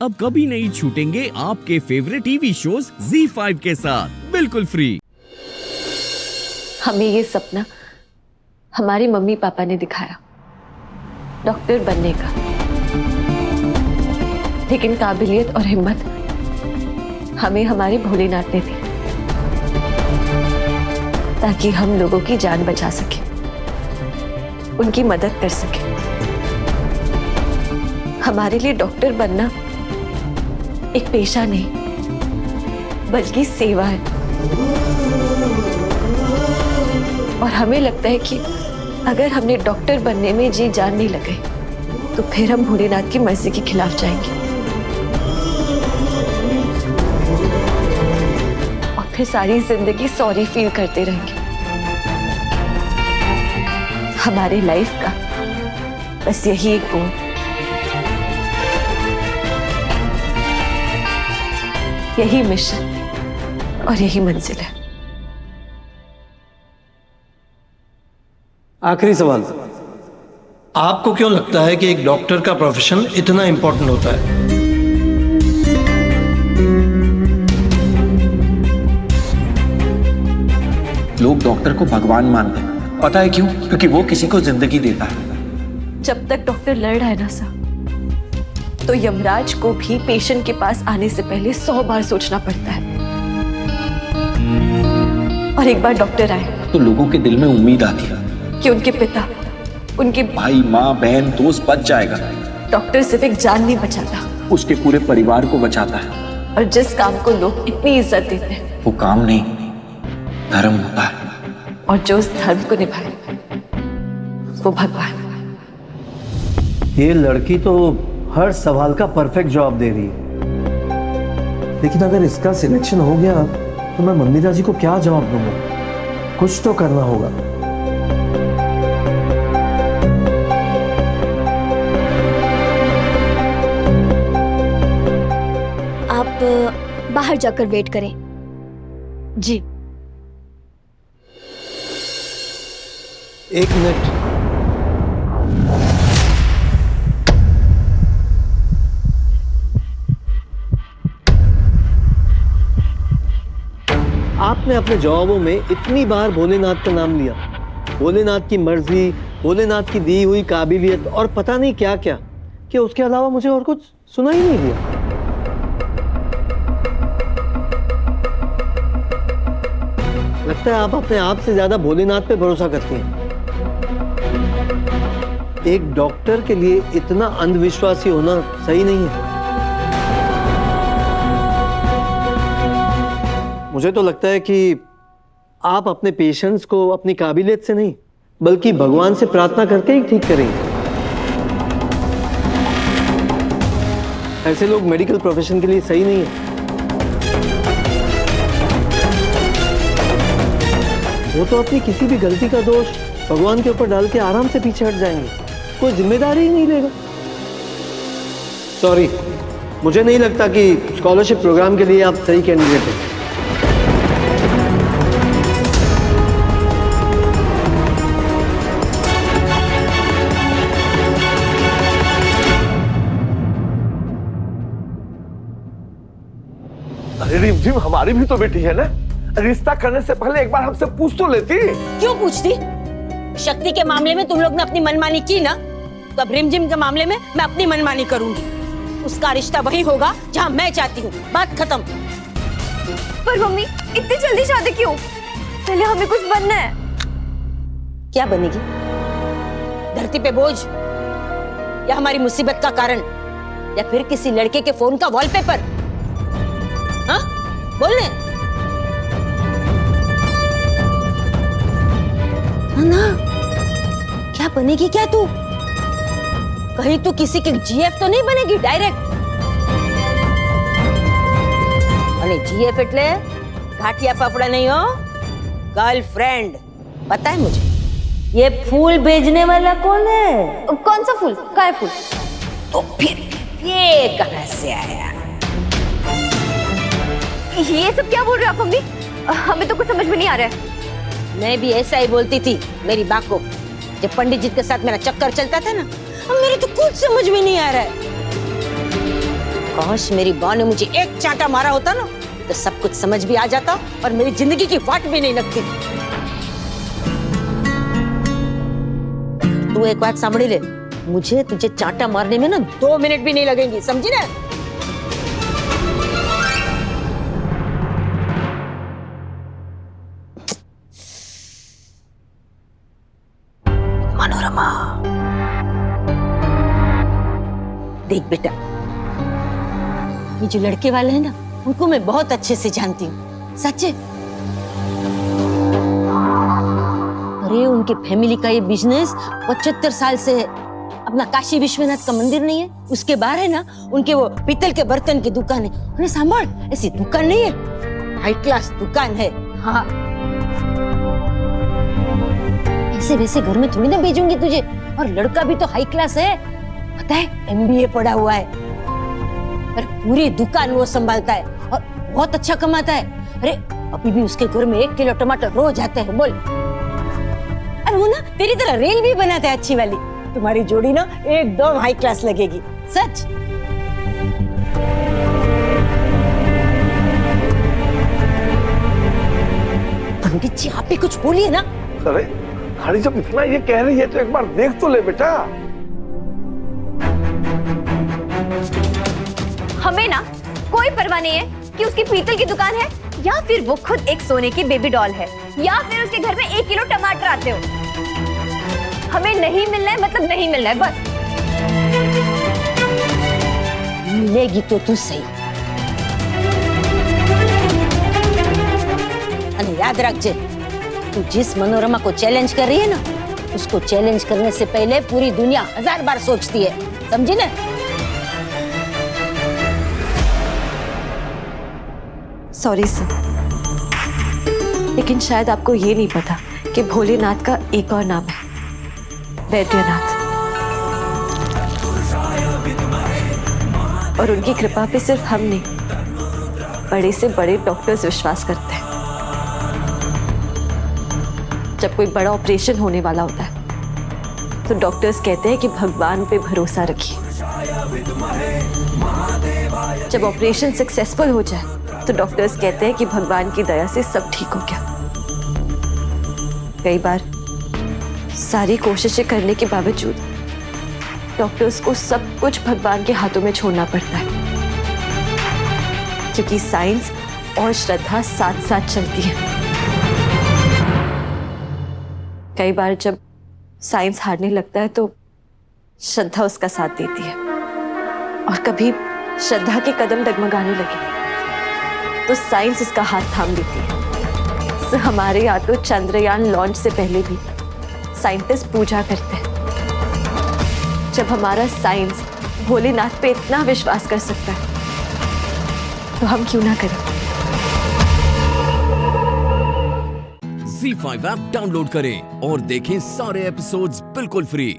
अब कभी नहीं छूटेंगे आपके फेवरेट टीवी शोज ZEE5 के साथ बिल्कुल फ्री। हमें ये सपना हमारे मम्मी पापा ने दिखाया, डॉक्टर बनने का। लेकिन काबिलियत और हिम्मत हमें हमारे भोलेनाथ ने दी, ताकि हम लोगों की जान बचा सके, उनकी मदद कर सके। हमारे लिए डॉक्टर बनना एक पेशा नहीं बल्कि सेवा है। और हमें लगता है कि अगर हमने डॉक्टर बनने में जी जान नहीं लगाई तो फिर हम भोलेनाथ की मर्जी के खिलाफ जाएंगे और फिर सारी जिंदगी सॉरी फील करते रहेंगे। हमारे लाइफ का बस यही एक गोल, यही मिशन और यही मंजिल है। आखिरी सवाल, आपको क्यों लगता है कि एक डॉक्टर का प्रोफेशन इतना इंपॉर्टेंट होता है? लोग डॉक्टर को भगवान मानते हैं, पता है क्यों? क्योंकि वो किसी को जिंदगी देता है। जब तक डॉक्टर लड़ रहा है ना सर, तो यमराज को भी पेशेंट के पास आने से पहले 100 बार सोचना पड़ता है। और एक बार डॉक्टर आए तो लोगों के दिल में उम्मीद आती है कि उनके पिता, उनके भाई, माँ, बहन, दोस्त बच जाएगा। डॉक्टर सिर्फ एक जान नहीं बचाता, उसके पूरे परिवार को बचाता है। और जिस काम को लोग इतनी इज्जत देते हैं वो काम नहीं, धर्म होता है। और जो उस धर्म को निभाए वो भगवान। ये लड़की तो हर सवाल का परफेक्ट जवाब दे रही है, लेकिन अगर इसका सिलेक्शन हो गया तो मैं मंदिरा जी को क्या जवाब दूंगा? कुछ तो करना होगा। आप बाहर जाकर वेट करें। जी। एक मिनट, आपने अपने जवाबों में इतनी बार भोलेनाथ का नाम लिया, भोलेनाथ की मर्जी, भोलेनाथ की दी हुई काबिलियत और पता नहीं क्या क्या, कि उसके अलावा मुझे और कुछ सुना ही नहीं दिया। लगता है आप अपने आप से ज्यादा भोलेनाथ पे भरोसा करती हैं। एक डॉक्टर के लिए इतना अंधविश्वासी होना सही नहीं है। मुझे तो लगता है कि आप अपने पेशेंट्स को अपनी काबिलियत से नहीं बल्कि भगवान से प्रार्थना करके ही ठीक करेंगे। ऐसे लोग मेडिकल प्रोफेशन के लिए सही नहीं है। वो तो अपनी किसी भी गलती का दोष भगवान के ऊपर डाल के आराम से पीछे हट जाएंगे, कोई जिम्मेदारी ही नहीं लेगा। सॉरी, मुझे नहीं लगता कि स्कॉलरशिप प्रोग्राम के लिए आप सही कैंडिडेट हैं। अरे रिमझिम, हमारी भी तो बेटी है ना। रिश्ता करने से पहले एक बार हमसे पूछ तो लेती। क्यों पूछती? शक्ति के मामले में तुम लोग ने अपनी मनमानी की ना, तो अब रिमझिम के मामले में मैं अपनी मनमानी करूंगी। उसका रिश्ता वही होगा जहां मैं चाहती हूँ, बात खत्म। पर मम्मी, इतनी जल्दी शादी क्यों? पहले हमें कुछ बनना है। क्या बनेगी? धरती पे बोझ, या हमारी मुसीबत का कारण, या फिर किसी लड़के के फोन का वॉलपेपर? हाँ, बोलने ना। क्या बनेगी क्या तू? कहीं तू किसी की जीएफ तो नहीं बनेगी डायरेक्ट? अरे जीएफ એટલે घाटिया फाफड़ा नहीं हो, गर्लफ्रेंड। पता है मुझे। ये फूल भेजने वाला कौन है? कौन सा फूल? काय फूल? तो फिर ये कहां से आया? ये सब क्या बोल रहे हो आप मम्मी? हमें तो कुछ समझ में नहीं आ रहा है। मैं भी ऐसा ही बोलती थी मेरी बात को, जब पंडित जी के साथ मेरा चक्कर चलता था ना। अब मेरे तो कुछ समझ में नहीं आ रहा है। काश मेरी माँ ने मुझे एक चांटा मारा होता ना तो सब कुछ समझ भी आ जाता और मेरी जिंदगी की वाट भी नहीं लगती। तू एक बात सांभળી ले, मुझे तुझे चांटा मारने में ना 2 मिनट भी नहीं लगेंगे, समझी ना? मनोरमा, देख बेटा, ये जो लड़के वाले हैं ना उनको मैं बहुत अच्छे से जानती हूँ, सच्चे। अरे उनके फैमिली का ये बिजनेस 75 साल से है। अपना काशी विश्वनाथ का मंदिर नहीं है, उसके बाहर है ना उनके वो पीतल के बर्तन की दुकान है। अरे सांभळ, ऐसी दुकान नहीं है, हाई क्लास दुकान है। हाँ, ऐसे वैसे घर में थोड़ी ना भेजूंगी तुझे। और लड़का भी तो हाई क्लास है, पता है, MBA पढ़ा हुआ है। और पूरी दुकान वो संभालता है और बहुत अच्छा कमाता है। अरे अभी भी उसके घर में 1 किलो टमाटर रोज आते हैं, बोल। और वो ना तेरी तरह रेल भी बनाता है अच्छी वाली। तुम्हारी जोड़ी ना एकदम हाई क्लास लगेगी, सच। पंडित जी आप भी कुछ बोलिए ना। अरे हरी जब इतना ये कह रही है तो एक बार देख तो ले बेटा। हमें ना कोई परवाह नहीं है कि उसकी पीतल की दुकान है या फिर वो खुद एक सोने की बेबी डॉल है या फिर उसके घर में 1 किलो टमाटर आते हो। हमें नहीं मिलना है, मतलब नहीं मिलना है, बस। मिलेगी तो तू सही। अरे याद रख जे, तू जिस मनोरमा को चैलेंज कर रही है ना, उसको चैलेंज करने से पहले पूरी दुनिया 1000 बार सोचती है, समझी ना? सॉरी सर, लेकिन शायद आपको ये नहीं पता कि भोलेनाथ का एक और नाम है, वैद्यनाथ। और उनकी कृपा पे सिर्फ हम नहीं, बड़े से बड़े डॉक्टर्स विश्वास करते हैं। जब कोई बड़ा ऑपरेशन होने वाला होता है तो डॉक्टर्स कहते हैं कि भगवान पे भरोसा रखिए। जब ऑपरेशन सक्सेसफुल हो जाए तो डॉक्टर्स कहते हैं कि भगवान की दया से सब ठीक हो गया। कई बार सारी कोशिशें करने के बावजूद डॉक्टर्स को सब कुछ भगवान के हाथों में छोड़ना पड़ता है, क्योंकि साइंस और श्रद्धा साथ साथ चलती है। कई बार जब साइंस हारने लगता है तो श्रद्धा उसका साथ देती है, और कभी श्रद्धा के कदम डगमगाने लगे तो साइंस इसका हाथ थाम लेती है। तो हमारे यहाँ तो चंद्रयान लॉन्च से पहले भी साइंटिस्ट पूजा करते हैं। जब हमारा साइंस भोलेनाथ पे इतना विश्वास कर सकता है तो हम क्यों ना करें। Z5 ऐप डाउनलोड करें और देखें सारे एपिसोड्स बिल्कुल फ्री।